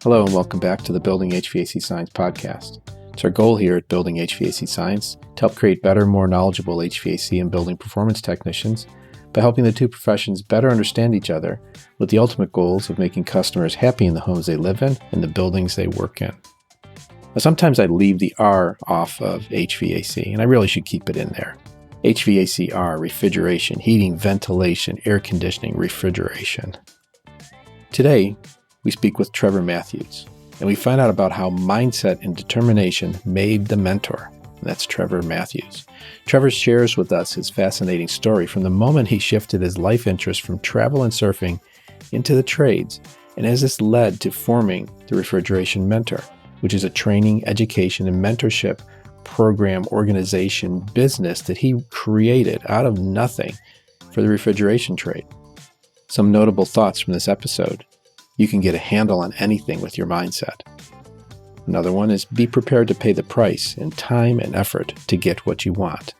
Hello and welcome back to the Building HVAC Science podcast. It's our goal here at Building HVAC Science to help create better, more knowledgeable HVAC and building performance technicians by helping the two professions better understand each other with the ultimate goals of making customers happy in the homes they live in and the buildings they work in. Now, sometimes I leave the R off of HVAC, and I really should keep it in there. HVAC-R, refrigeration, heating, ventilation, air conditioning, refrigeration. Today, we speak with Trevor Matthews, and we find out about how mindset and determination made the mentor. And that's Trevor Matthews. Trevor shares with us his fascinating story from the moment he shifted his life interest from travel and surfing into the trades, and as this led to forming the Refrigeration Mentor, which is a training, education, and mentorship program, organization, business that he created out of nothing for the refrigeration trade. Some notable thoughts from this episode. You can get a handle on anything with your mindset. Another one is be prepared to pay the price in time and effort to get what you want.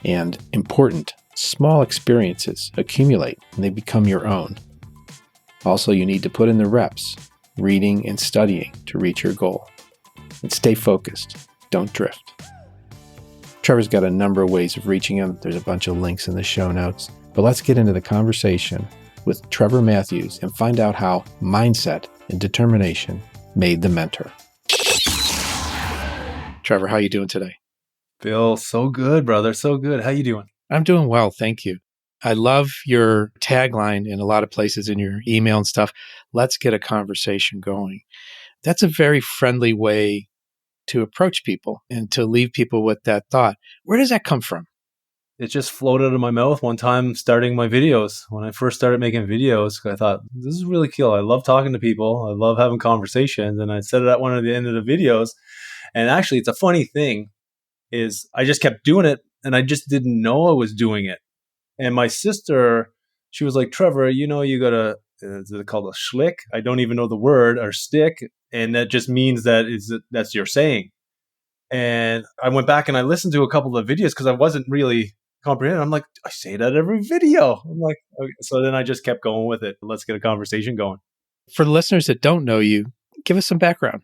And important, small experiences accumulate and they become your own. Also, you need to put in the reps, reading and studying to reach your goal. And stay focused. Don't drift. Trevor's got a number of ways of reaching him. There's a bunch of links in the show notes. But let's get into the conversation with Trevor Matthews and find out how mindset and determination made the mentor. Trevor, how you doing today? Bill, so good, brother. So good. How you doing? I'm doing well, thank you. I love your tagline in a lot of places in your email and stuff. Let's get a conversation going. That's a very friendly way to approach people and to leave people with that thought. Where does that come from? It just floated out of my mouth one time starting my videos. When I first started making videos, I thought, this is really cool. I love talking to people. I love having conversations. And I said it at one of the end of the videos. And actually, it's a funny thing is I just kept doing it and I just didn't know I was doing it. And my sister, she was like, Trevor, you got a, is it called a schlick? I don't even know the word, or stick. And that just means that's your saying. And I went back and I listened to a couple of videos because I wasn't really comprehending. I'm like, I say that every video. I'm like, okay. So then I just kept going with it. Let's get a conversation going. For the listeners that don't know you, give us some background.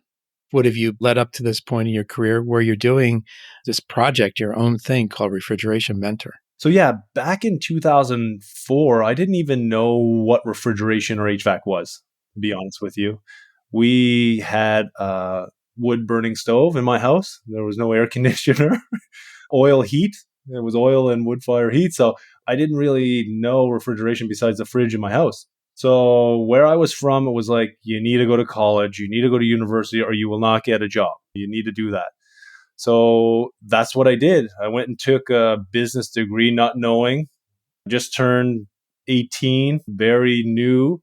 What have you led up to this point in your career where you're doing this project, your own thing called Refrigeration Mentor? So yeah, back in 2004, I didn't even know what refrigeration or HVAC was, to be honest with you. We had a wood burning stove in my house. There was no air conditioner, oil heat. It was oil and wood fire heat. So I didn't really know refrigeration besides the fridge in my house. So where I was from, it was like, you need to go to college, you need to go to university, or you will not get a job. You need to do that. So that's what I did. I went and took a business degree, not knowing. Just turned 18, very new.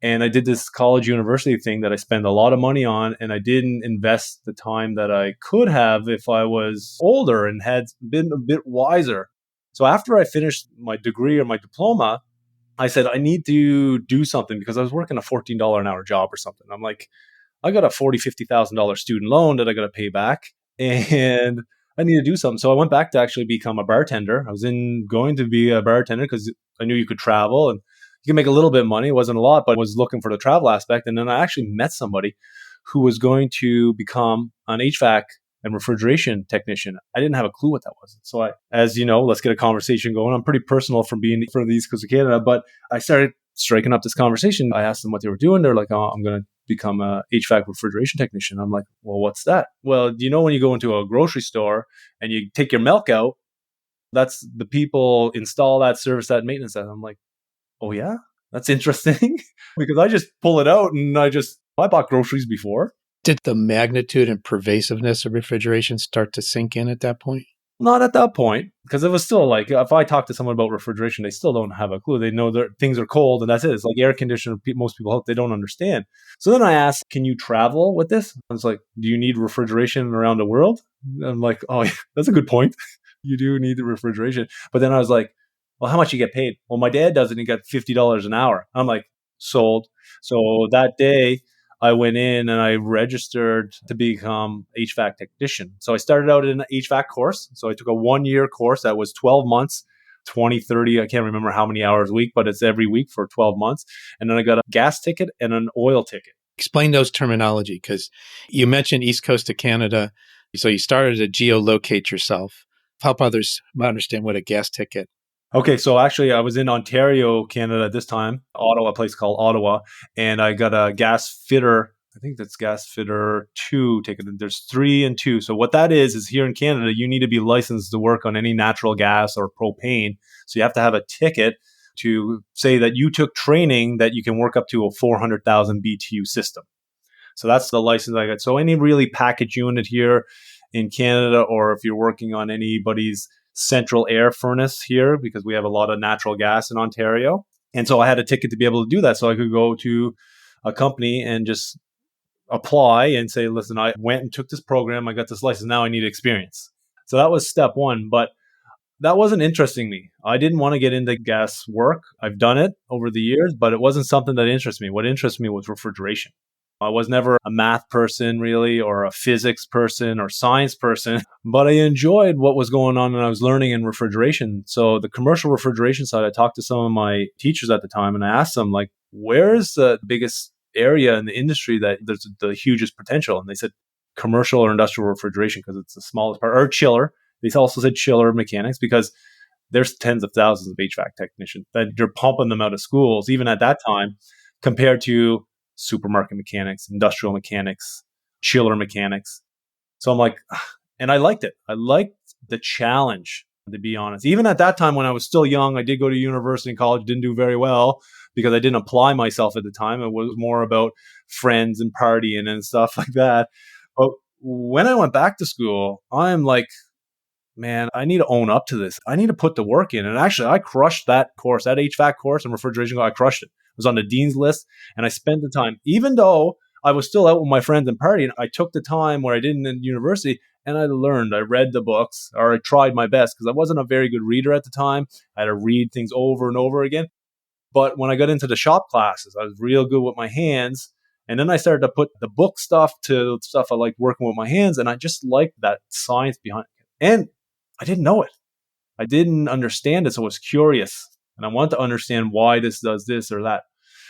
And I did this college university thing that I spent a lot of money on, and I didn't invest the time that I could have if I was older and had been a bit wiser. So after I finished my degree or my diploma, I said, I need to do something because I was working a $14 an hour job or something. I'm like, I got a $40,000, $50,000 student loan that I got to pay back, and I need to do something. So I went back to actually become a bartender. I was going to be a bartender because I knew you could travel and you can make a little bit of money. It wasn't a lot, but I was looking for the travel aspect. And then I actually met somebody who was going to become an HVAC and refrigeration technician. I didn't have a clue what that was. So as you know, let's get a conversation going. I'm pretty personal from being from the East Coast of Canada, but I started striking up this conversation. I asked them what they were doing. They're like, oh, I'm going to become a HVAC refrigeration technician. I'm like, well, what's that? Well, when you go into a grocery store and you take your milk out, that's the people install that, service that, maintenance that. I'm like, oh yeah, that's interesting because I just pull it out and I bought groceries before. Did the magnitude and pervasiveness of refrigeration start to sink in at that point? Not at that point, because it was still like, if I talk to someone about refrigeration, they still don't have a clue. They know that things are cold and that's it. It's like air conditioner. Most people hope they don't understand. So then I asked, can you travel with this? I was like, do you need refrigeration around the world? And I'm like, oh, yeah, that's a good point. You do need the refrigeration. But then I was like, well, how much you get paid? Well, my dad does it and he got $50 an hour. I'm like, sold. So that day I went in and I registered to become HVAC technician. So I started out in an HVAC course. So I took a 1-year course that was 12 months, 20, 30, I can't remember how many hours a week, but it's every week for 12 months. And then I got a gas ticket and an oil ticket. Explain those terminology, because you mentioned East Coast of Canada. So you started to geolocate yourself. Help others understand what a gas ticket. Okay, so actually, I was in Ontario, Canada at this time, Ottawa, a place called Ottawa, and I got a gas fitter. I think that's gas fitter 2 ticket. There's 3 and 2. So what that is here in Canada, you need to be licensed to work on any natural gas or propane. So you have to have a ticket to say that you took training that you can work up to a 400,000 BTU system. So that's the license I got. So any really package unit here in Canada, or if you're working on anybody's central air furnace here, because we have a lot of natural gas in Ontario. And so I had a ticket to be able to do that. So I could go to a company and just apply and say, listen, I went and took this program. I got this license. Now I need experience. So that was step one. But that wasn't interesting me. I didn't want to get into gas work. I've done it over the years, but it wasn't something that interested me. What interested me was refrigeration. I was never a math person really, or a physics person or science person, but I enjoyed what was going on and I was learning in refrigeration. So the commercial refrigeration side, I talked to some of my teachers at the time and I asked them, like, where's the biggest area in the industry that there's the hugest potential? And they said commercial or industrial refrigeration, because it's the smallest part, or chiller. They also said chiller mechanics, because there's tens of thousands of HVAC technicians that you're pumping them out of schools, even at that time, compared to supermarket mechanics, industrial mechanics, chiller mechanics. So I'm like, and I liked it. I liked the challenge, to be honest. Even at that time when I was still young, I did go to university and college, didn't do very well because I didn't apply myself at the time. It was more about friends and partying and stuff like that. But when I went back to school, I'm like, man, I need to own up to this. I need to put the work in. And actually, I crushed that course, that HVAC course and refrigeration. I crushed it. I was on the dean's list and I spent the time, even though I was still out with my friends and partying, I took the time where I didn't in university and I learned. I read the books, or I tried my best, because I wasn't a very good reader at the time. I had to read things over and over again. But when I got into the shop classes, I was real good with my hands. And then I started to put the book stuff to stuff I liked working with my hands. And I just liked that science behind it. And I didn't know it. I didn't understand it. So I was curious and I wanted to understand why this does this or that.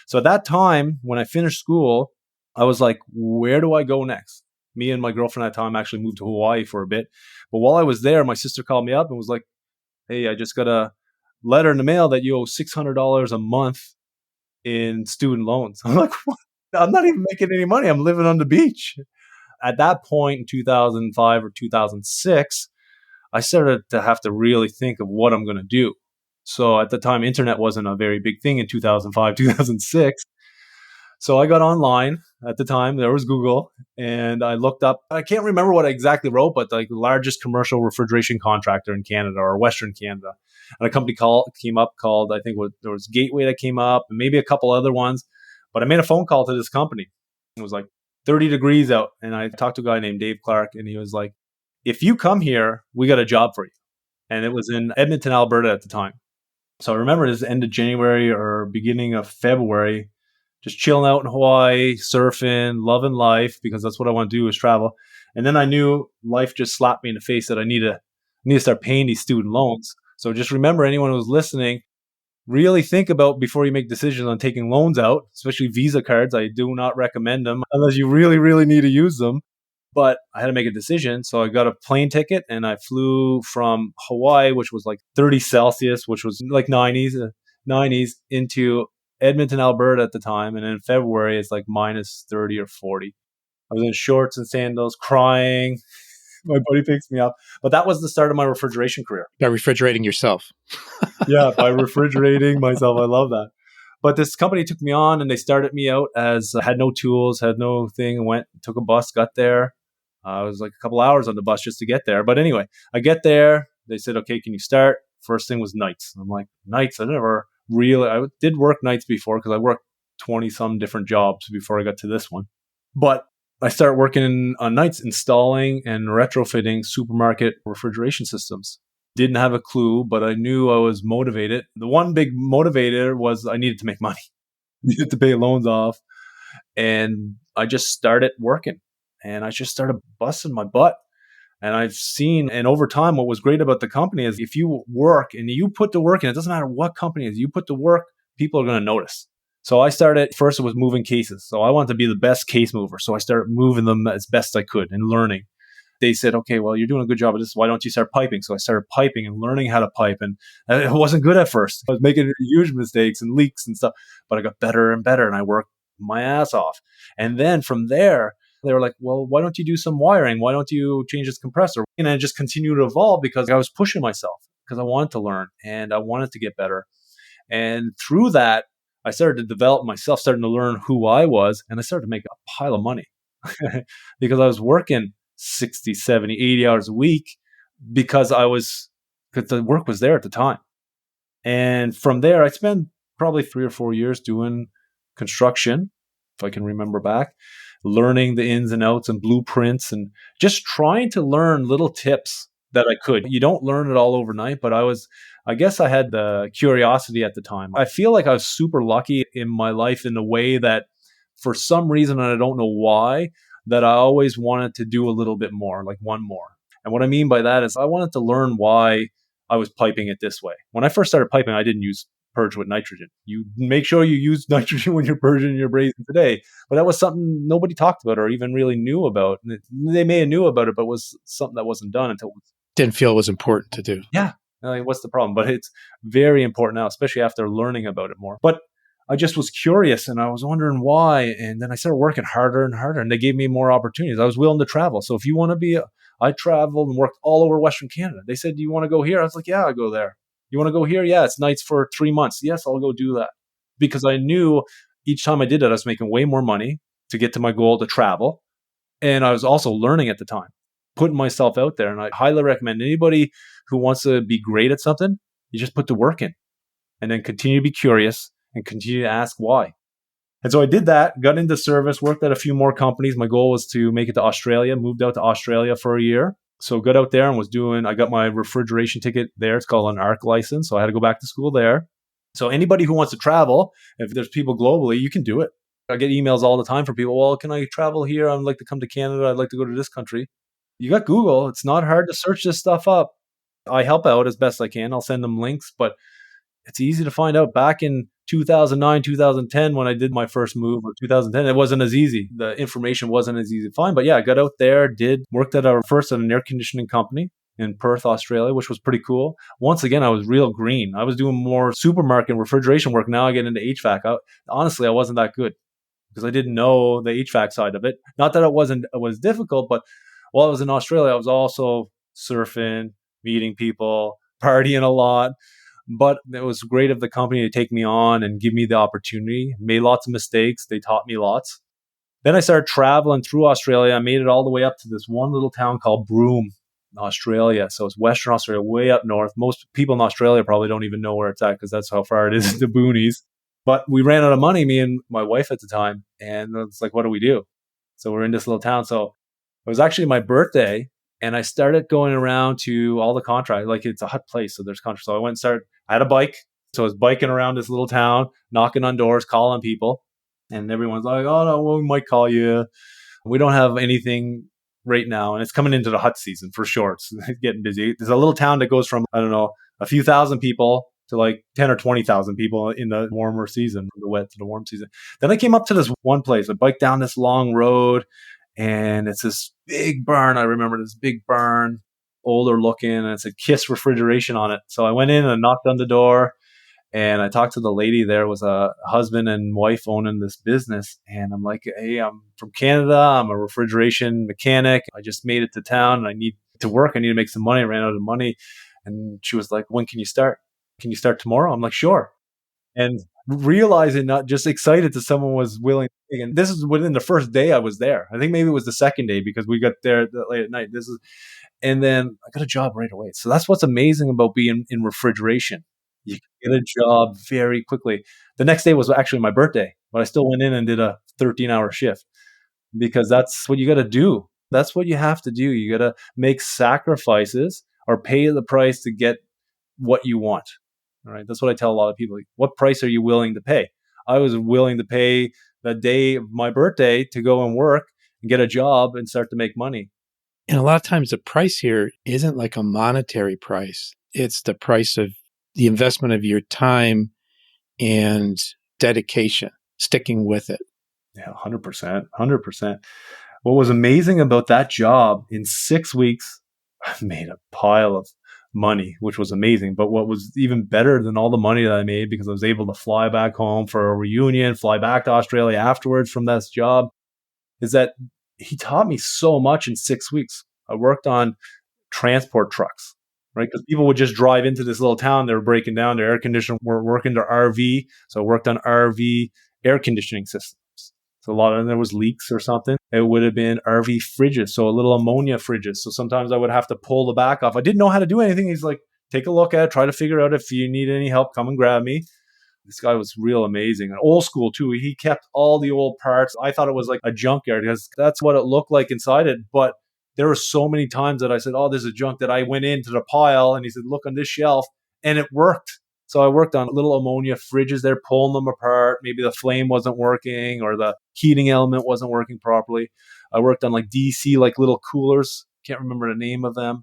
So at that time, when I finished school, I was like, where do I go next? Me and my girlfriend at the time actually moved to Hawaii for a bit. But while I was there, my sister called me up and was like, hey, I just got a letter in the mail that you owe $600 a month in student loans. I'm like, what? I'm not even making any money. I'm living on the beach. At that point in 2005 or 2006, I started to have to really think of what I'm going to do. So at the time, internet wasn't a very big thing in 2005, 2006. So I got online at the time. There was Google, and I looked up. I can't remember what I exactly wrote, but like the largest commercial refrigeration contractor in Canada, or Western Canada. And a company came up called, I think there was Gateway that came up, and maybe a couple other ones. But I made a phone call to this company. It was like 30 degrees out. And I talked to a guy named Dave Clark, and he was like, if you come here, we got a job for you. And it was in Edmonton, Alberta at the time. So I remember it was the end of January or beginning of February, just chilling out in Hawaii, surfing, loving life, because that's what I want to do is travel. And then I knew life just slapped me in the face that I need to start paying these student loans. So just remember, anyone who's listening, really think about before you make decisions on taking loans out, especially Visa cards. I do not recommend them unless you really, really need to use them. But I had to make a decision. So I got a plane ticket and I flew from Hawaii, which was like 30 Celsius, which was like 90s, into Edmonton, Alberta at the time. And in February, it's like minus 30 or 40. I was in shorts and sandals, crying. My buddy picks me up. But that was the start of my refrigeration career. By refrigerating yourself. Yeah, by refrigerating myself. I love that. But this company took me on and they started me out as had no tools, had no thing, took a bus, got there. I was like a couple hours on the bus just to get there. But anyway, I get there. They said, okay, can you start? First thing was nights. I'm like, nights? I did work nights before because I worked 20 some different jobs before I got to this one. But I started working on nights installing and retrofitting supermarket refrigeration systems. Didn't have a clue, but I knew I was motivated. The one big motivator was I needed to make money. Needed to pay loans off. And I just started working. And I just started busting my butt. And I've seen, and over time, what was great about the company is if you work and you put the work in, it doesn't matter what company it is, you put the work, people are going to notice. So I started, first it was moving cases. So I wanted to be the best case mover. So I started moving them as best I could and learning. They said, okay, well, you're doing a good job at this. Why don't you start piping? So I started piping and learning how to pipe. And it wasn't good at first. I was making huge mistakes and leaks and stuff, but I got better and better and I worked my ass off. And then from there, they were like, well, why don't you do some wiring? Why don't you change this compressor? And I just continued to evolve because I was pushing myself because I wanted to learn and I wanted to get better. And through that, I started to develop myself, starting to learn who I was, and I started to make a pile of money because I was working 60, 70, 80 hours a week because the work was there at the time. And from there, I spent probably 3 or 4 years doing construction, if I can remember back, learning the ins and outs and blueprints and just trying to learn little tips that I could. You don't learn it all overnight, but I guess I had the curiosity at the time. I feel like I was super lucky in my life in the way that for some reason, and I don't know why, that I always wanted to do a little bit more, like one more. And what I mean by that is I wanted to learn why I was piping it this way. When I first started piping, I didn't use purge with nitrogen. You make sure you use nitrogen when you're purging your brazing today. But that was something nobody talked about or even really knew about. They may have knew about it, but it was something that wasn't done until Didn't feel it was important to do. yeah. Like, what's the problem? But it's very important now, especially after learning about it more. But I just was curious and I was wondering why. And then I started working harder and harder and they gave me more opportunities. I was willing to travel. So if you want to I traveled and worked all over Western Canada. They said, do you want to go here? I was like, yeah, I'll go there. You want to go here? Yeah, it's nights for 3 months. Yes, I'll go do that. Because I knew each time I did that, I was making way more money to get to my goal to travel. And I was also learning at the time, putting myself out there. And I highly recommend anybody who wants to be great at something, you just put the work in and then continue to be curious and continue to ask why. And so I did that, got into service, worked at a few more companies. My goal was to make it to Australia, moved out to Australia for a year. So got out there and I got my refrigeration ticket there. It's called an ARC license. So I had to go back to school there. So anybody who wants to travel, if there's people globally, you can do it. I get emails all the time from people, well, can I travel here? I'd like to come to Canada. I'd like to go to this country. You got Google. It's not hard to search this stuff up. I help out as best I can. I'll send them links, but it's easy to find out. Back in 2009, 2010, when I did my first move, or 2010, it wasn't as easy. The information wasn't as easy to find. But yeah, I got out there, worked at an air conditioning company in Perth, Australia, which was pretty cool. Once again, I was real green. I was doing more supermarket and refrigeration work. Now I get into HVAC. Honestly, I wasn't that good because I didn't know the HVAC side of it. Not that it was difficult, but while I was in Australia, I was also surfing, meeting people, partying a lot. But it was great of the company to take me on and give me the opportunity. Made lots of mistakes. They taught me lots. Then I started traveling through Australia. I made it all the way up to this one little town called Broome, Australia. So it's Western Australia, way up north. Most people in Australia probably don't even know where it's at because that's how far it is to the boonies. But we ran out of money, me and my wife at the time. And it's like, what do we do? So we're in this little town. So it was actually my birthday. And I started going around to all the contracts. Like, it's a hot place, so there's contracts. So I had a bike. So I was biking around this little town, knocking on doors, calling people. And everyone's like, oh, no, well, we might call you. We don't have anything right now. And it's coming into the hot season for sure. It's getting busy. There's a little town that goes from, I don't know, a few thousand people to like 10 or 20,000 people in the warmer season, from the wet to the warm season. Then I came up to this one place. I biked down this long road. And it's this big barn. I remember this big barn, older looking, and it said KISS Refrigeration on it. So I went in and knocked on the door and I talked to the lady there. It was a husband and wife owning this business. And I'm like, hey, I'm from Canada. I'm a refrigeration mechanic. I just made it to town and I need to work. I need to make some money. I ran out of money. And she was like, when can you start? Can you start tomorrow? I'm like, sure. And realizing, not just excited that someone was willing to take. And this is within the first day I was there. I think maybe it was the second day because we got there late at night. And then I got a job right away. So that's what's amazing about being in refrigeration. You can get a job very quickly. The next day was actually my birthday, but I still went in and did a 13-hour shift because that's what you got to do. That's what you have to do. You got to make sacrifices or pay the price to get what you want. All right. That's what I tell a lot of people. Like, what price are you willing to pay? I was willing to pay the day of my birthday to go and work and get a job and start to make money. And a lot of times the price here isn't like a monetary price. It's the price of the investment of your time and dedication, sticking with it. Yeah, 100%. 100%. What was amazing about that job, in 6 weeks, I made a pile of money, which was amazing. But what was even better than all the money that I made, because I was able to fly back home for a reunion, fly back to Australia afterwards from this job, is that he taught me so much in 6 weeks. I worked on transport trucks, right? Because people would just drive into this little town. They were breaking down their air conditioner. We're working their RV. So I worked on RV air conditioning systems. So a lot of them, there was leaks or something. It would have been RV fridges. So a little ammonia fridges. So sometimes I would have to pull the back off. I didn't know how to do anything. He's like, take a look at it, try to figure out if you need any help, come and grab me. This guy was real amazing and old school too. He kept all the old parts. I thought it was like a junkyard because that's what it looked like inside it. But there were so many times that I said, oh, this is junk, that I went into the pile and he said, look on this shelf, and it worked. So I worked on little ammonia fridges there, pulling them apart. Maybe the flame wasn't working or the heating element wasn't working properly. I worked on like DC, like little coolers. Can't remember the name of them.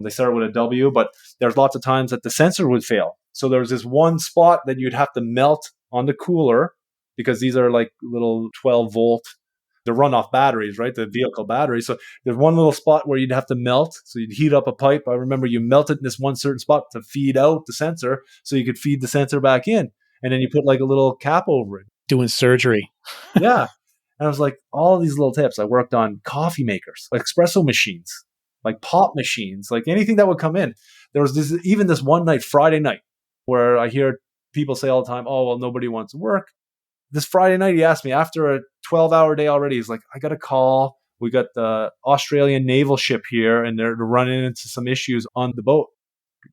They started with a W, but there's lots of times that the sensor would fail. So there was this one spot that you'd have to melt on the cooler, because these are like little 12 volt, the runoff batteries, right? The vehicle batteries. So there's one little spot where you'd have to melt. So you'd heat up a pipe. I remember you melted in this one certain spot to feed out the sensor so you could feed the sensor back in. And then you put like a little cap over it. Doing surgery. Yeah. And I was like, all these little tips. I worked on coffee makers, like espresso machines, like pop machines, like anything that would come in. There was this one night, Friday night, where I hear people say all the time, oh, well, nobody wants to work. This Friday night, he asked me after a 12-hour day already, he's like, I got a call. We got the Australian naval ship here, and they're running into some issues on the boat.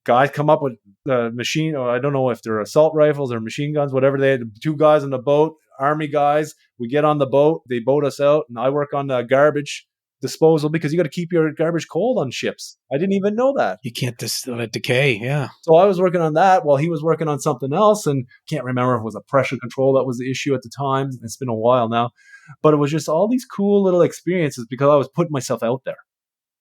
Guys come up with the machine, or I don't know if they're assault rifles or machine guns, whatever they had. 2 guys on the boat, army guys. We get on the boat, they boat us out, and I work on the garbage disposal, because you got to keep your garbage cold on ships. I didn't even know that. You can't just let it decay. Yeah. So I was working on that while he was working on something else, and can't remember if it was a pressure control that was the issue at the time. It's been a while now, but it was just all these cool little experiences because I was putting myself out there,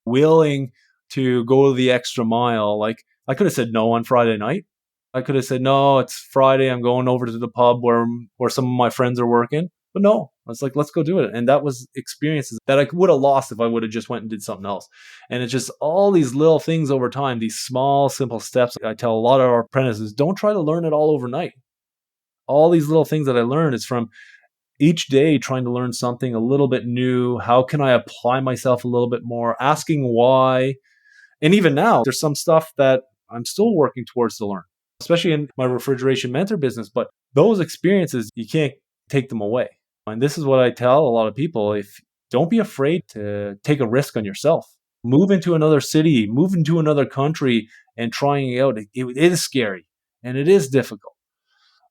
willing to go the extra mile. Like I could have said no on Friday night. I could have said, no, it's Friday, I'm going over to the pub where some of my friends are working. But no, I was like, let's go do it. And that was experiences that I would have lost if I would have just went and did something else. And it's just all these little things over time, these small, simple steps. I tell a lot of our apprentices, don't try to learn it all overnight. All these little things that I learned is from each day trying to learn something a little bit new. How can I apply myself a little bit more? Asking why. And even now, there's some stuff that I'm still working towards to learn, especially in my Refrigeration Mentor business. But those experiences, you can't take them away. And this is what I tell a lot of people. Don't be afraid to take a risk on yourself. Move into another city, move into another country and trying it out. It is scary and it is difficult.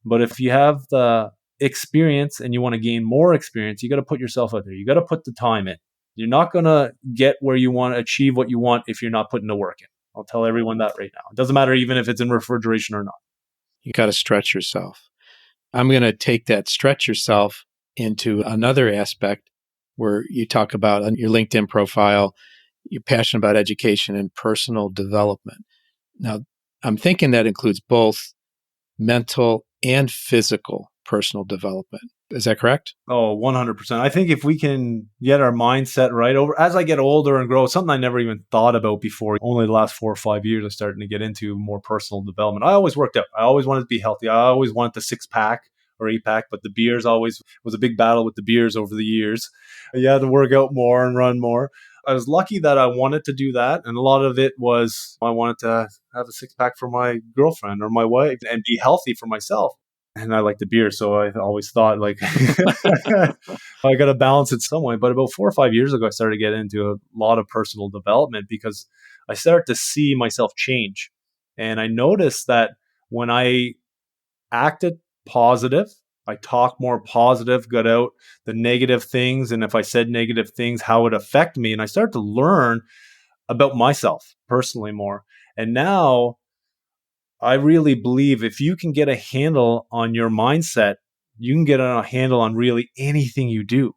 But if you have the experience and you want to gain more experience, you got to put yourself out there. You got to put the time in. You're not going to get where you want to achieve what you want if you're not putting the work in. I'll tell everyone that right now. It doesn't matter even if it's in refrigeration or not. You got to stretch yourself. I'm going to take that stretch yourself into another aspect where you talk about on your LinkedIn profile, you're passionate about education and personal development. Now, I'm thinking that includes both mental and physical personal development. Is that correct? Oh, 100%. I think if we can get our mindset right as I get older and grow, something I never even thought about before. Only the last 4 or 5 years, I started to get into more personal development. I always worked out. I always wanted to be healthy. I always wanted the 6-pack or 8-pack, but the beers always was a big battle with the beers over the years. You had to work out more and run more. I was lucky that I wanted to do that. And a lot of it was I wanted to have a 6-pack for my girlfriend or my wife and be healthy for myself. And I like the beer, so I always thought like I got to balance it some way. But about 4 or 5 years ago, I started to get into a lot of personal development because I started to see myself change. And I noticed that when I acted positive, I talked more positive, got out the negative things. And if I said negative things, how it affected me. And I started to learn about myself personally more. And now I really believe if you can get a handle on your mindset, you can get a handle on really anything you do.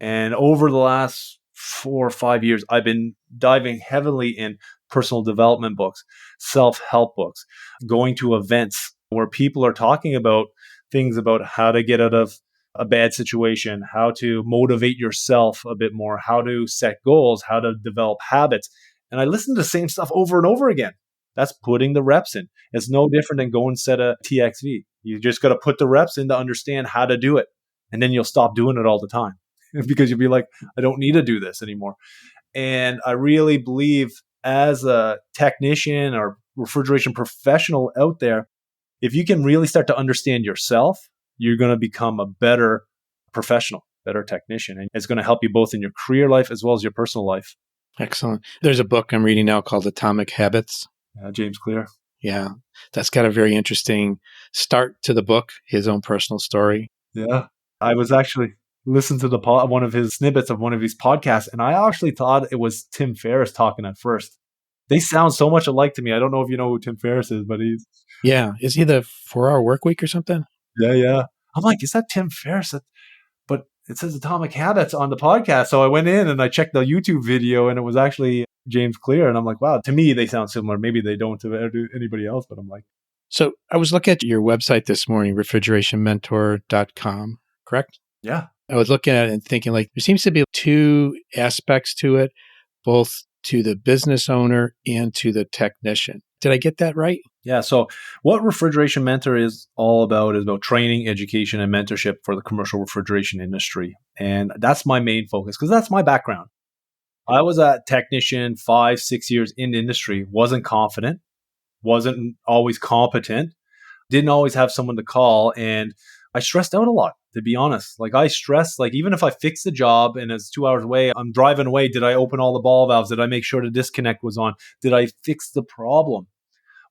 And over the last 4 or 5 years, I've been diving heavily in personal development books, self-help books, going to events where people are talking about things about how to get out of a bad situation, how to motivate yourself a bit more, how to set goals, how to develop habits. And I listen to the same stuff over and over again. That's putting the reps in. It's no different than go and set a TXV. You just got to put the reps in to understand how to do it. And then you'll stop doing it all the time because you'll be like, I don't need to do this anymore. And I really believe as a technician or refrigeration professional out there, if you can really start to understand yourself, you're going to become a better professional, better technician. And it's going to help you both in your career life as well as your personal life. Excellent. There's a book I'm reading now called Atomic Habits. James Clear. Yeah. That's got a very interesting start to the book, his own personal story. Yeah. I was actually listening to one of his snippets of one of his podcasts, and I actually thought it was Tim Ferriss talking at first. They sound so much alike to me. I don't know if you know who Tim Ferriss is, but he's... Yeah. Is he the 4-Hour Workweek or something? Yeah. I'm like, is that Tim Ferriss? But it says Atomic Habits on the podcast. So I went in and I checked the YouTube video, and it was actually James Clear. And I'm like, wow, to me, they sound similar. Maybe they don't to anybody else, but I'm like... So I was looking at your website this morning, refrigerationmentor.com, correct? Yeah. I was looking at it and thinking, like, there seems to be two aspects to it, both to the business owner and to the technician. Did I get that right? Yeah. So what Refrigeration Mentor is all about is about training, education, and mentorship for the commercial refrigeration industry. And that's my main focus because that's my background. I was a technician 5-6 years in the industry, wasn't confident, wasn't always competent, didn't always have someone to call. And I stressed out a lot, to be honest. Like I stressed, like even if I fixed the job and it's 2 hours away, I'm driving away. Did I open all the ball valves? Did I make sure the disconnect was on? Did I fix the problem?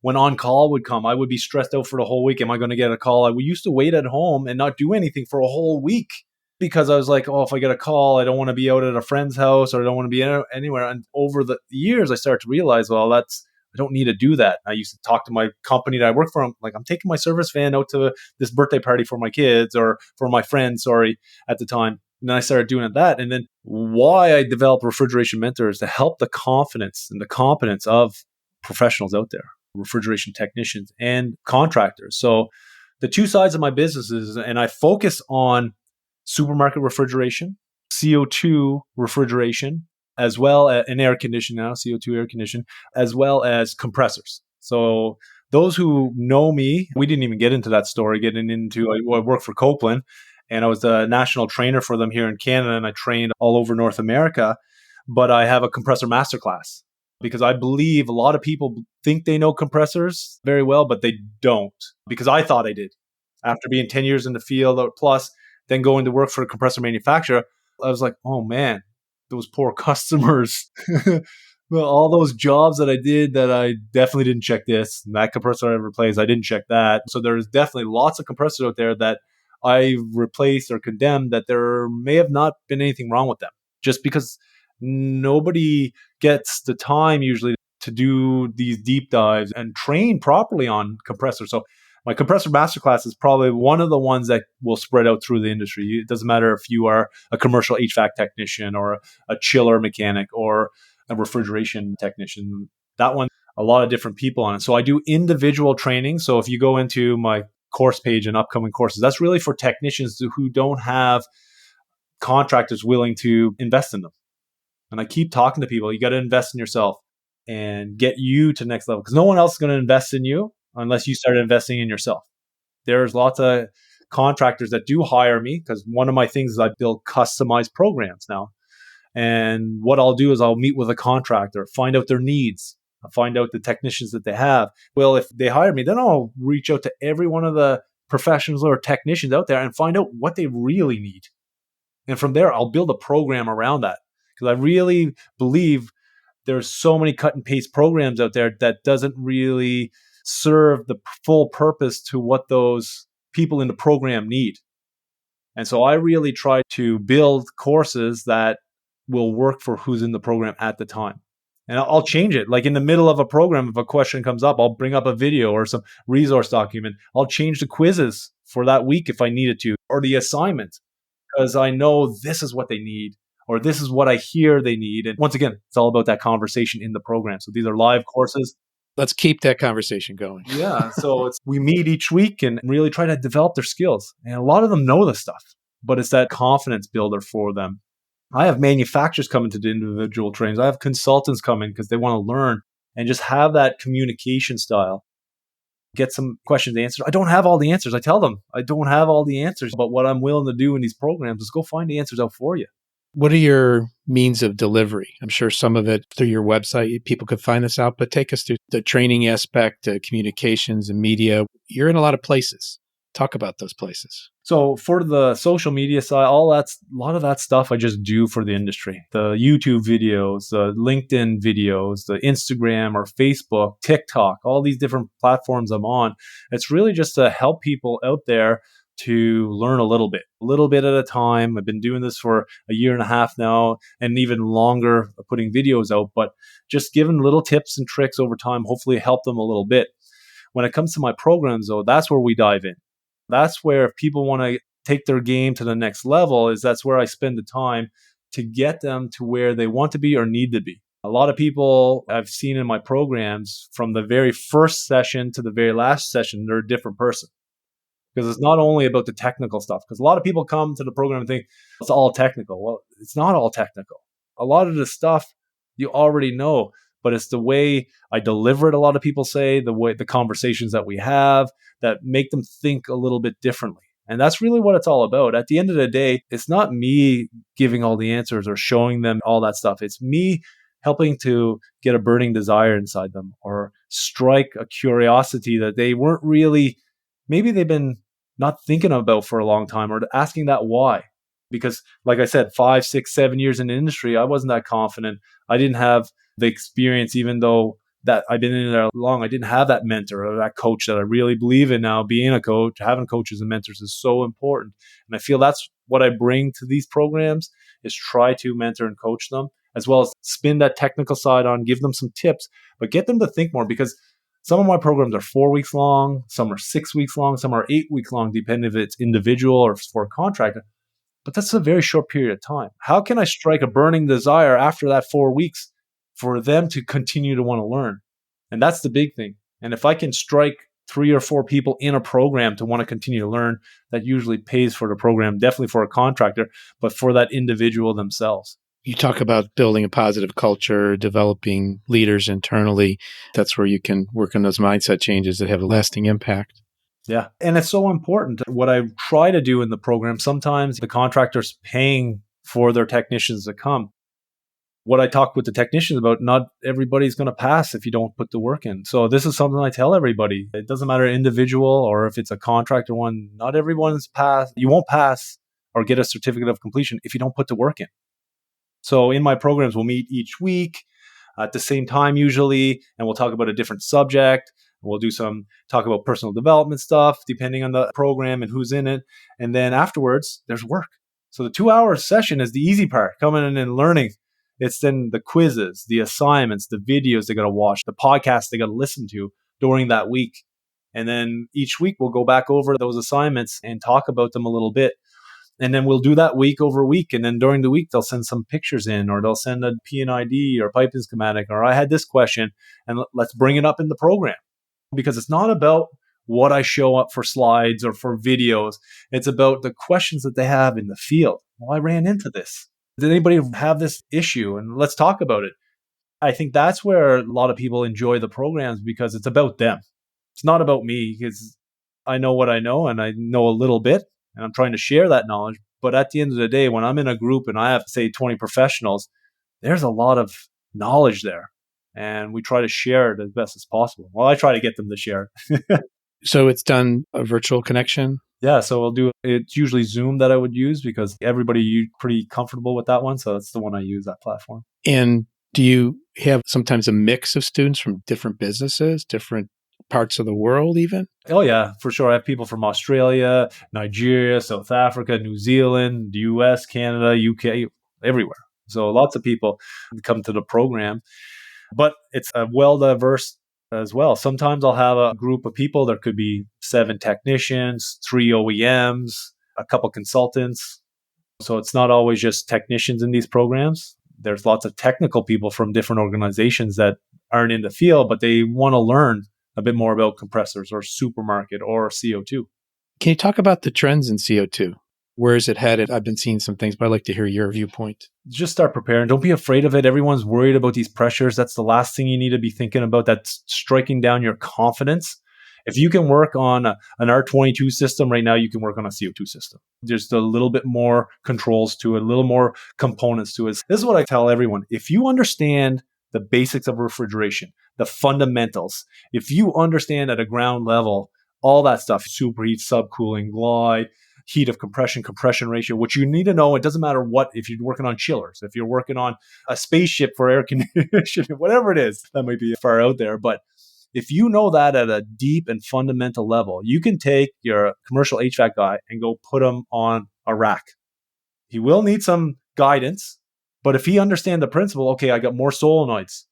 When on call would come, I would be stressed out for the whole week. Am I going to get a call? I used to wait at home and not do anything for a whole week because I was like, oh, if I get a call, I don't want to be out at a friend's house or I don't want to be anywhere. And over the years, I started to realize, well, I don't need to do that. I used to talk to my company that I work for. I'm like, I'm taking my service van out to this birthday party for my kids or for my friends, at the time. And then I started doing that. And then why I developed Refrigeration Mentor is to help the confidence and the competence of professionals out there, refrigeration technicians and contractors. So the two sides of my business is, and I focus on supermarket refrigeration, CO2 refrigeration, as well as an air condition now, CO2 air condition, as well as compressors. So those who know me, we didn't even get into that story, I worked for Copeland and I was the national trainer for them here in Canada and I trained all over North America, but I have a compressor masterclass because I believe a lot of people think they know compressors very well, but they don't because I thought I did. After being 10 years in the field or plus, then going to work for a compressor manufacturer, I was like, oh man, those poor customers. Well, all those jobs that I did that I definitely didn't check this. And that compressor I replaced, I didn't check that. So there's definitely lots of compressors out there that I replaced or condemned that there may have not been anything wrong with them. Just because nobody gets the time usually to do these deep dives and train properly on compressors. So my compressor masterclass is probably one of the ones that will spread out through the industry. It doesn't matter if you are a commercial HVAC technician or a chiller mechanic or a refrigeration technician. That one, a lot of different people on it. So I do individual training. So if you go into my course page and upcoming courses, that's really for technicians who don't have contractors willing to invest in them. And I keep talking to people, you got to invest in yourself and get you to the next level because no one else is going to invest in you unless you start investing in yourself. There's lots of contractors that do hire me because one of my things is I build customized programs now. And what I'll do is I'll meet with a contractor, find out their needs, find out the technicians that they have. Well, if they hire me, then I'll reach out to every one of the professionals or technicians out there and find out what they really need. And from there, I'll build a program around that because I really believe there's so many cut and paste programs out there that doesn't really serve the full purpose to what those people in the program need. And so I really try to build courses that will work for who's in the program at the time. And I'll change it. Like in the middle of a program, if a question comes up, I'll bring up a video or some resource document. I'll change the quizzes for that week if I needed to, or the assignment, because I know this is what they need, or this is what I hear they need. And once again, it's all about that conversation in the program. So these are live courses. Let's keep that conversation going. Yeah. So we meet each week and really try to develop their skills. And a lot of them know the stuff, but it's that confidence builder for them. I have manufacturers coming to the individual trainings. I have consultants coming because they want to learn and just have that communication style. Get some questions answered. I don't have all the answers. I tell them I don't have all the answers, but what I'm willing to do in these programs is go find the answers out for you. What are your means of delivery? I'm sure some of it through your website, people could find this out, but take us through the training aspect, communications and media. You're in a lot of places. Talk about those places. So for the social media side, a lot of that stuff I just do for the industry. The YouTube videos, the LinkedIn videos, the Instagram or Facebook, TikTok, all these different platforms I'm on. It's really just to help people out there to learn a little bit at a time. I've been doing this for a year and a half now and even longer, putting videos out, but just giving little tips and tricks over time, hopefully help them a little bit. When it comes to my programs though, that's where we dive in. That's where if people want to take their game to the next level, that's where I spend the time to get them to where they want to be or need to be. A lot of people I've seen in my programs from the very first session to the very last session, they're a different person. Because it's not only about the technical stuff. Because a lot of people come to the program and think it's all technical. Well, it's not all technical. A lot of the stuff you already know, but it's the way I deliver it, a lot of people say, the conversations that we have that make them think a little bit differently. And that's really what it's all about. At the end of the day, it's not me giving all the answers or showing them all that stuff. It's me helping to get a burning desire inside them or strike a curiosity that they weren't really, maybe they've been not thinking about for a long time or asking that why. Because like I said, 5, 6, 7 years in the industry, I wasn't that confident. I didn't have the experience, even though that I've been in there long. I didn't have that mentor or that coach that I really believe in now. Being a coach, having coaches and mentors is so important. And I feel that's what I bring to these programs is try to mentor and coach them, as well as spin that technical side on, give them some tips, but get them to think more because some of my programs are 4 weeks long, some are 6 weeks long, some are 8 weeks long, depending if it's individual or for a contractor. But that's a very short period of time. How can I strike a burning desire after that 4 weeks for them to continue to want to learn? And that's the big thing. And if I can strike 3 or 4 people in a program to want to continue to learn, that usually pays for the program, definitely for a contractor, but for that individual themselves. You talk about building a positive culture, developing leaders internally. That's where you can work on those mindset changes that have a lasting impact. Yeah. And it's so important. What I try to do in the program, sometimes the contractor's paying for their technicians to come. What I talk with the technicians about, not everybody's going to pass if you don't put the work in. So this is something I tell everybody. It doesn't matter individual or if it's a contractor one, not everyone's pass. You won't pass or get a certificate of completion if you don't put the work in. So in my programs, we'll meet each week at the same time usually, and we'll talk about a different subject. We'll do some talk about personal development stuff, depending on the program and who's in it. And then afterwards, there's work. So the 2-hour session is the easy part, coming in and learning. It's then the quizzes, the assignments, the videos they got to watch, the podcasts they got to listen to during that week. And then each week we'll go back over those assignments and talk about them a little bit. And then we'll do that week over week. And then during the week, they'll send some pictures in, or they'll send a P&ID or piping schematic, or I had this question, and let's bring it up in the program. Because it's not about what I show up for slides or for videos. It's about the questions that they have in the field. Well, I ran into this. Did anybody have this issue? And let's talk about it. I think that's where a lot of people enjoy the programs because it's about them. It's not about me because I know what I know and I know a little bit and I'm trying to share that knowledge. But at the end of the day, when I'm in a group and I have, say, 20 professionals, there's a lot of knowledge there. And we try to share it as best as possible. Well, I try to get them to share it. So it's done a virtual connection? Yeah, so we'll do it's usually Zoom that I would use because everybody pretty comfortable with that one. So that's the one I use, that platform. And do you have sometimes a mix of students from different businesses, different parts of the world even? Oh, yeah, for sure. I have people from Australia, Nigeria, South Africa, New Zealand, the US, Canada, UK, everywhere. So lots of people come to the program. But it's a well-diverse as well. Sometimes I'll have a group of people. There could be 7 technicians, 3 OEMs, a couple consultants. So it's not always just technicians in these programs. There's lots of technical people from different organizations that aren't in the field, but they want to learn a bit more about compressors or supermarket or CO2. Can you talk about the trends in CO2? Where is it headed? I've been seeing some things, but I'd like to hear your viewpoint. Just start preparing. Don't be afraid of it. Everyone's worried about these pressures. That's the last thing you need to be thinking about. That's striking down your confidence. If you can work on an R22 system right now, you can work on a CO2 system. There's a little bit more controls to it, a little more components to it. This is what I tell everyone. If you understand the basics of refrigeration, the fundamentals, if you understand at a ground level, all that stuff, superheat, subcooling, glide, heat of compression, compression ratio, which you need to know. It doesn't matter what, if you're working on chillers, if you're working on a spaceship for air conditioning, whatever it is, that might be far out there. But if you know that at a deep and fundamental level, you can take your commercial HVAC guy and go put him on a rack. He will need some guidance, but if he understands the principle, okay, I got more solenoids.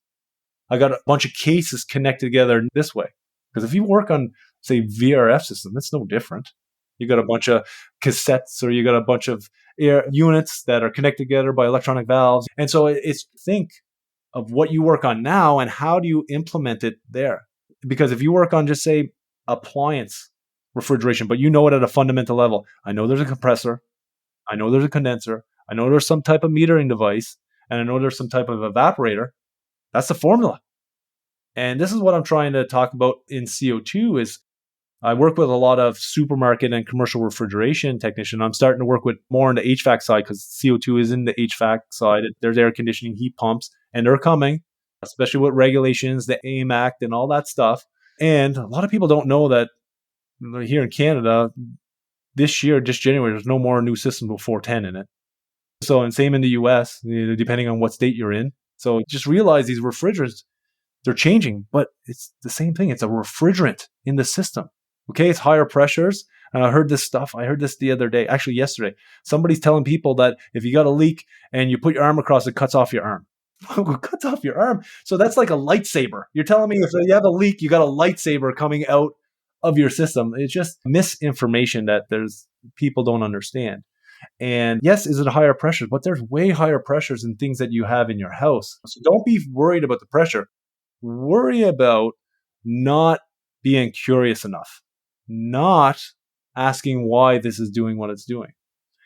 I got a bunch of cases connected together this way. Because if you work on, say, VRF system, it's no different. You got a bunch of cassettes, or you got a bunch of air units that are connected together by electronic valves. And so it's think of what you work on now and how do you implement it there. Because if you work on just say appliance refrigeration, but you know it at a fundamental level, I know there's a compressor, I know there's a condenser, I know there's some type of metering device, and I know there's some type of evaporator. That's the formula. And this is what I'm trying to talk about in CO2 is I work with a lot of supermarket and commercial refrigeration technicians. I'm starting to work with more on the HVAC side because CO2 is in the HVAC side. There's air conditioning, heat pumps, and they're coming, especially with regulations, the AIM Act and all that stuff. And a lot of people don't know that here in Canada, this year, just January, there's no more new systems with 410 in it. So, and same in the US, depending on what state you're in. So just realize these refrigerants, they're changing, but it's the same thing. It's a refrigerant in the system. Okay, it's higher pressures. And I heard this the other day, actually yesterday. Somebody's telling people that if you got a leak and you put your arm across, it cuts off your arm. It cuts off your arm. So that's like a lightsaber. You're telling me if you have a leak, you got a lightsaber coming out of your system. It's just misinformation that there's people don't understand. And yes, is it higher pressures? But there's way higher pressures than things that you have in your house. So don't be worried about the pressure. Worry about not being curious enough, not asking why this is doing what it's doing.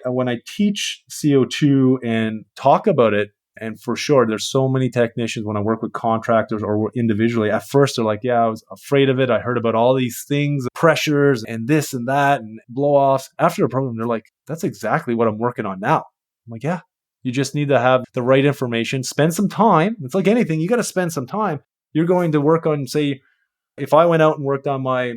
And when I teach CO2 and talk about it, and for sure, there's so many technicians when I work with contractors or individually, at first they're like, yeah, I was afraid of it. I heard about all these things, pressures and this and that and blow-offs. After the program, they're like, that's exactly what I'm working on now. I'm like, yeah, you just need to have the right information, spend some time. It's like anything, you got to spend some time. You're going to work on, say, if I went out and worked on my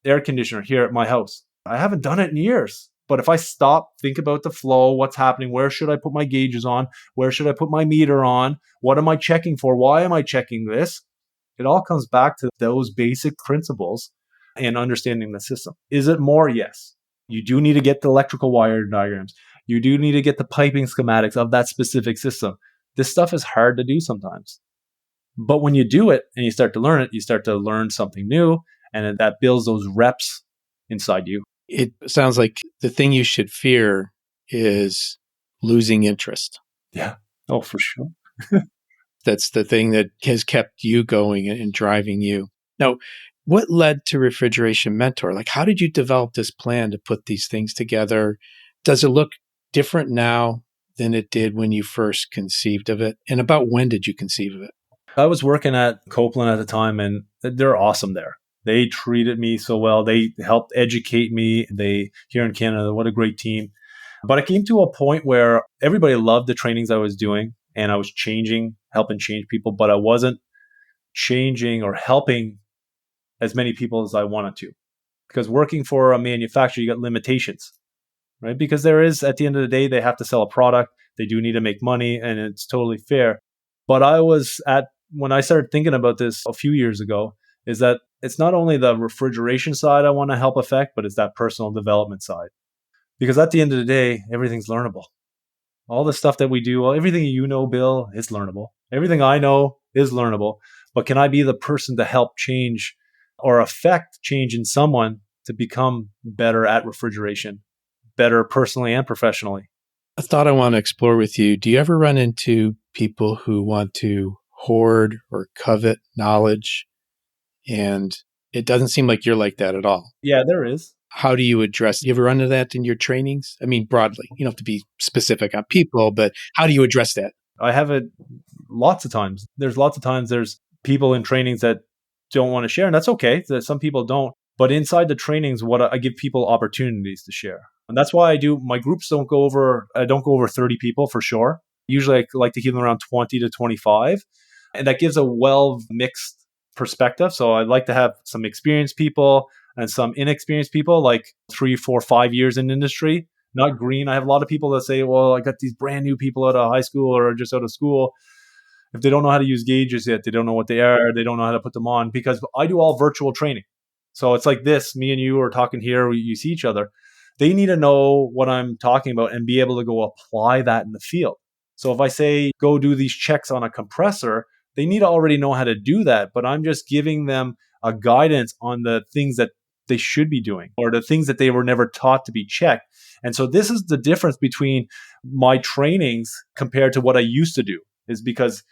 air conditioner here at my house, I haven't done it in years. But if I stop, think about the flow, what's happening, where should I put my gauges on? Where should I put my meter on? What am I checking for? Why am I checking this? It all comes back to those basic principles and understanding the system. Is it more? Yes. You do need to get the electrical wire diagrams. You do need to get the piping schematics of that specific system. This stuff is hard to do sometimes. But when you do it and you start to learn it, you start to learn something new, and that builds those reps inside you. It sounds like the thing you should fear is losing interest. Yeah. Oh, for sure. That's the thing that has kept you going and driving you. Now, what led to Refrigeration Mentor? Like, how did you develop this plan to put these things together? Does it look different now than it did when you first conceived of it? And about when did you conceive of it? I was working at Copeland at the time, and they're awesome there. They treated me so well. They helped educate me. Here in Canada, what a great team. But I came to a point where everybody loved the trainings I was doing, and I was helping change people, but I wasn't changing or helping as many people as I wanted to. Because working for a manufacturer, you got limitations, right? Because there is, at the end of the day, they have to sell a product. They do need to make money, and it's totally fair. But when I started thinking about this a few years ago, is that it's not only the refrigeration side I want to help affect, but it's that personal development side. Because at the end of the day, everything's learnable. All the stuff that we do, everything you know, Bill, is learnable. Everything I know is learnable. But can I be the person to help change or affect change in someone to become better at refrigeration, better personally and professionally? A thought I want to explore with you. Do you ever run into people who want to hoard or covet knowledge. And it doesn't seem like you're like that at all. Yeah, there is. How do you address, you ever run into that in your trainings? I mean, broadly, you don't have to be specific on people, but how do you address that? I have it lots of times. There's lots of times there's people in trainings that don't want to share, and that's okay. Some people don't. But inside the trainings, what I give people opportunities to share. And that's why I do my groups I don't go over 30 people for sure. Usually I like to keep them around 20 to 25. And that gives a well mixed perspective. So I'd like to have some experienced people and some inexperienced people, like 3, 4, 5 years in industry, not green. I have a lot of people that say, well, I got these brand new people out of high school or just out of school. If they don't know how to use gauges yet, they don't know what they are, they don't know how to put them on, because I do all virtual training. So it's like this, me and you are talking here, you see each other. They need to know what I'm talking about and be able to go apply that in the field. So if I say, go do these checks on a compressor, they need to already know how to do that, but I'm just giving them a guidance on the things that they should be doing or the things that they were never taught to be checked. And so this is the difference between my trainings compared to what I used to do, is because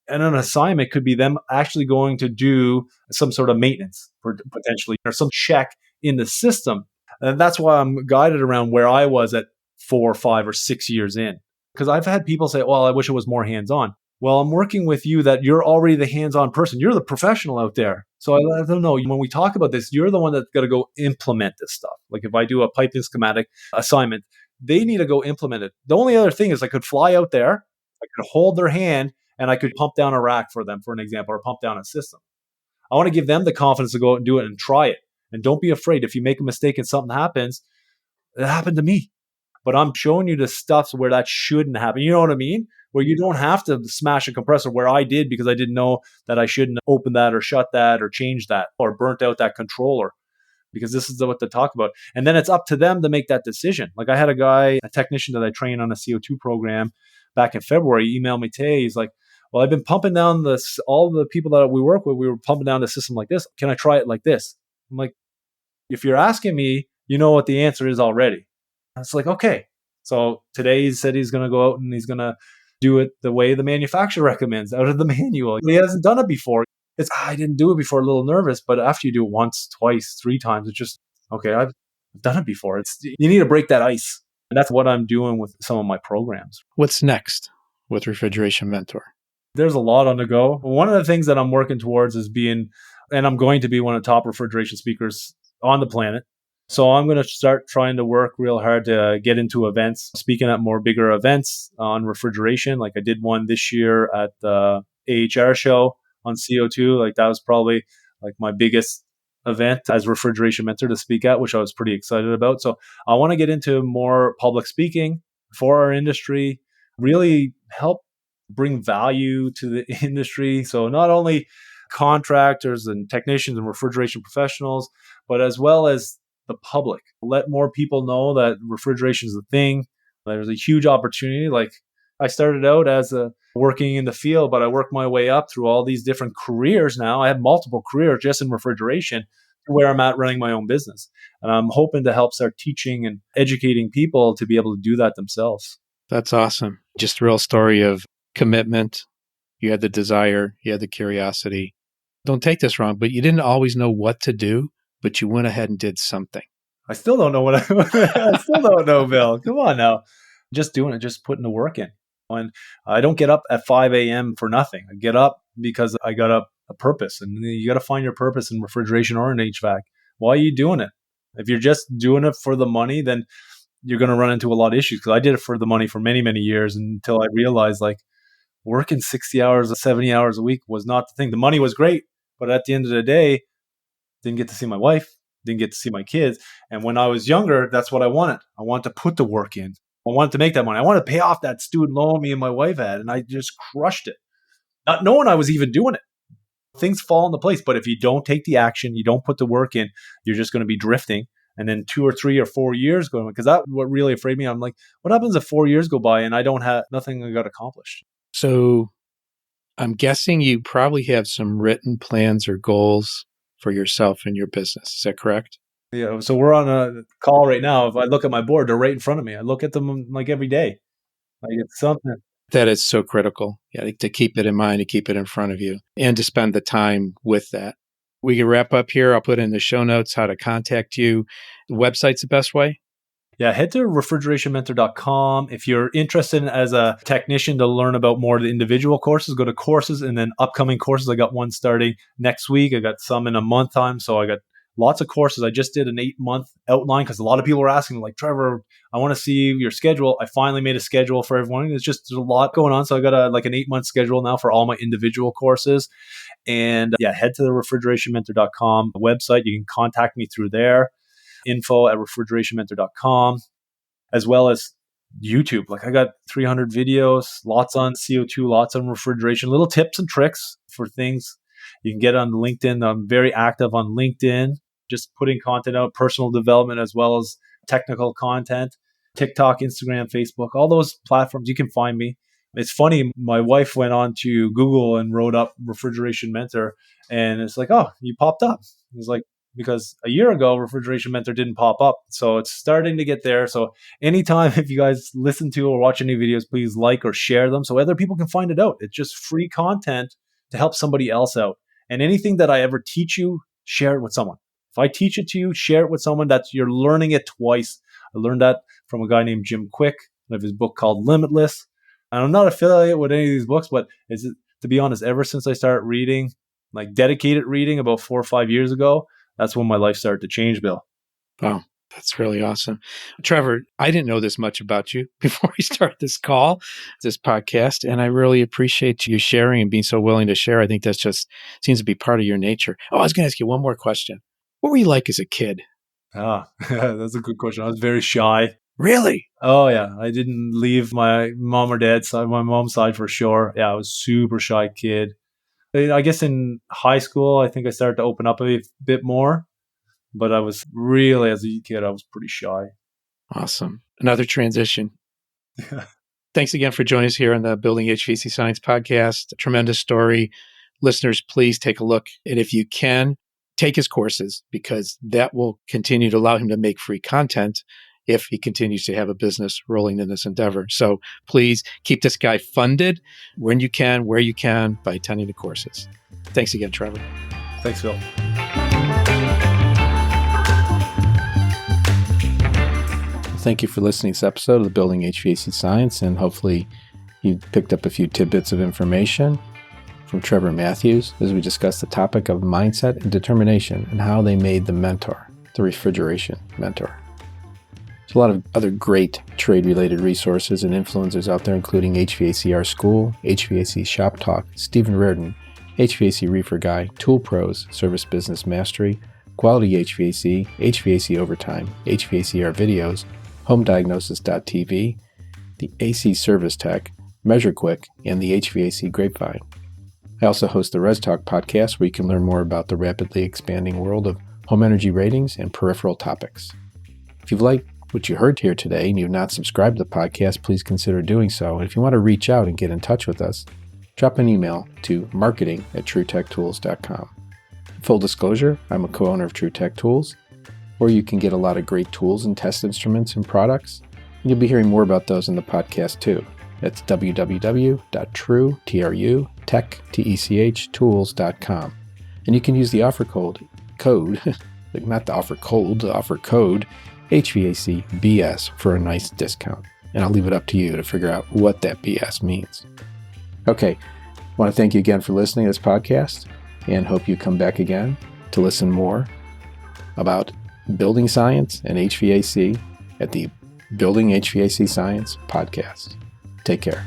and an assignment could be them actually going to do some sort of maintenance for potentially or some check in the system. And that's why I'm guided around where I was at 4, 5, or 6 years in. Because I've had people say, well, I wish it was more hands-on. Well, I'm working with you that you're already the hands-on person. You're the professional out there. So I let them know when we talk about this, you're the one that's got to go implement this stuff. Like if I do a piping schematic assignment, they need to go implement it. The only other thing is I could fly out there, I could hold their hand, and I could pump down a rack for them, for an example, or pump down a system. I want to give them the confidence to go out and do it and try it. And don't be afraid. If you make a mistake and something happens, it happened to me. But I'm showing you the stuff where that shouldn't happen. You know what I mean? Where you don't have to smash a compressor, where I did because I didn't know that I shouldn't open that or shut that or change that or burnt out that controller, because this is what to talk about. And then it's up to them to make that decision. Like I had a technician that I trained on a CO2 program back in February, email me today. He's like, well, I've been pumping down all the people that we work with, we were pumping down the system like this. Can I try it like this? I'm like, if you're asking me, you know what the answer is already. It's like, okay. So today he said he's going to go out and he's going to do it the way the manufacturer recommends out of the manual. He hasn't done it before. I didn't do it before, a little nervous, but after you do it once, twice, 3 times, it's just, okay, I've done it before. You need to break that ice. And that's what I'm doing with some of my programs. What's next with Refrigeration Mentor? There's a lot on the go. One of the things that I'm working towards is and I'm going to be one of the top refrigeration speakers on the planet. So I'm going to start trying to work real hard to get into events, speaking at more bigger events on refrigeration. Like I did one this year at the AHR show on CO2. Like that was probably like my biggest event as refrigeration mentor to speak at, which I was pretty excited about. So I want to get into more public speaking for our industry, really help bring value to the industry. So not only contractors and technicians and refrigeration professionals, but as well as the public. Let more people know that refrigeration is a thing. There's a huge opportunity. Like I started out as working in the field, but I worked my way up through all these different careers now. I have multiple careers just in refrigeration to where I'm at running my own business. And I'm hoping to help start teaching and educating people to be able to do that themselves. That's awesome. Just a real story of commitment. You had the desire, you had the curiosity. Don't take this wrong, but you didn't always know what to do, but you went ahead and did something. I still don't know I still don't know, Bill. Come on now. Just doing it, just putting the work in. And I don't get up at 5 a.m. for nothing. I get up because I got a purpose. And you got to find your purpose in refrigeration or in HVAC. Why are you doing it? If you're just doing it for the money, then you're going to run into a lot of issues. Because I did it for the money for many, many years until I realized like working 60 hours, 70 hours a week was not the thing. The money was great, but at the end of the day, didn't get to see my wife, didn't get to see my kids. And when I was younger, that's what I wanted. I wanted to put the work in. I wanted to make that money. I wanted to pay off that student loan me and my wife had, and I just crushed it, not knowing I was even doing it. Things fall into place, but if you don't take the action, you don't put the work in, you're just going to be drifting. And then 2 or 3 or 4 years going, because that's what really afraid me. I'm like, what happens if 4 years go by and I don't have nothing I got accomplished? So I'm guessing you probably have some written plans or goals for yourself and your business. Is that correct? Yeah. So we're on a call right now. If I look at my board, they're right in front of me. I look at them like every day. Like it's something. That is so critical. Yeah, to keep it in mind, to keep it in front of you, and to spend the time with that. We can wrap up here. I'll put in the show notes how to contact you. The website's the best way? Yeah, head to refrigerationmentor.com. If you're interested as a technician to learn about more of the individual courses, go to courses and then upcoming courses. I got one starting next week. I got some in a month time. So I got lots of courses. I just did an 8-month outline because a lot of people were asking, like, Trevor, I want to see your schedule. I finally made a schedule for everyone. There's a lot going on. So I got an 8-month schedule now for all my individual courses. And yeah, head to the refrigerationmentor.com website. You can contact me through there. info@refrigerationmentor.com, as well as YouTube. Like I got 300 videos, lots on CO2, lots on refrigeration, little tips and tricks for things. You can get on LinkedIn. I'm very active on LinkedIn, just putting content out, personal development as well as technical content. TikTok, Instagram, Facebook, all those platforms, you can find me. It's funny, my wife went on to Google and wrote up Refrigeration Mentor, and it's like, oh, you popped up. It was like, because a year ago, Refrigeration Mentor didn't pop up. So it's starting to get there. So anytime, if you guys listen to or watch any videos, please like or share them so other people can find it out. It's just free content to help somebody else out. And anything that I ever teach you, share it with someone. If I teach it to you, share it with someone. That's, you're learning it twice. I learned that from a guy named Jim Quick. I have his book called Limitless. And I'm not affiliated with any of these books, but to be honest, ever since I started reading, like dedicated reading about 4 or 5 years ago, that's when my life started to change, Bill. Wow, that's really awesome. Trevor, I didn't know this much about you before we started this podcast, and I really appreciate you sharing and being so willing to share. I think that just seems to be part of your nature. Oh, I was going to ask you one more question. What were you like as a kid? That's a good question. I was very shy. Really? Oh, yeah. I didn't leave my mom or dad's side, my mom's side for sure. Yeah, I was a super shy kid. I guess in high school, I think I started to open up a bit more. But I was really, as a kid, I was pretty shy. Awesome. Another transition. Thanks again for joining us here on the Building HVAC Science podcast. Tremendous story. Listeners, please take a look. And if you can, take his courses, because that will continue to allow him to make free content if he continues to have a business rolling in this endeavor. So please keep this guy funded when you can, where you can, by attending the courses. Thanks again, Trevor. Thanks, Phil. Thank you for listening to this episode of the Building HVAC Science, and hopefully you picked up a few tidbits of information from Trevor Matthews as we discussed the topic of mindset and determination and how they made the mentor, the Refrigeration Mentor. There's a lot of other great trade-related resources and influencers out there, including HVAC Our School, HVAC Shop Talk, Stephen Reardon, HVAC Reefer Guy, Tool Pros, Service Business Mastery, Quality HVAC, HVAC Overtime, HVAC Our Videos, HomeDiagnosis.tv, the AC Service Tech, MeasureQuick, and the HVAC Grapevine. I also host the Res Talk podcast, where you can learn more about the rapidly expanding world of home energy ratings and peripheral topics. If you've liked what you heard here today and you've not subscribed to the podcast, please consider doing so. And if you want to reach out and get in touch with us, drop an email to marketing@truetechtools.com. Full disclosure, I'm a co-owner of True Tech Tools, where you can get a lot of great tools and test instruments and products. And you'll be hearing more about those in the podcast too. That's www.truetools.com. And you can use the offer code, not the offer code, the offer code HVAC BS for a nice discount. And I'll leave it up to you to figure out what that BS means. Okay, I want to thank you again for listening to this podcast, and hope you come back again to listen more about building science and HVAC at the Building HVAC Science podcast. Take care.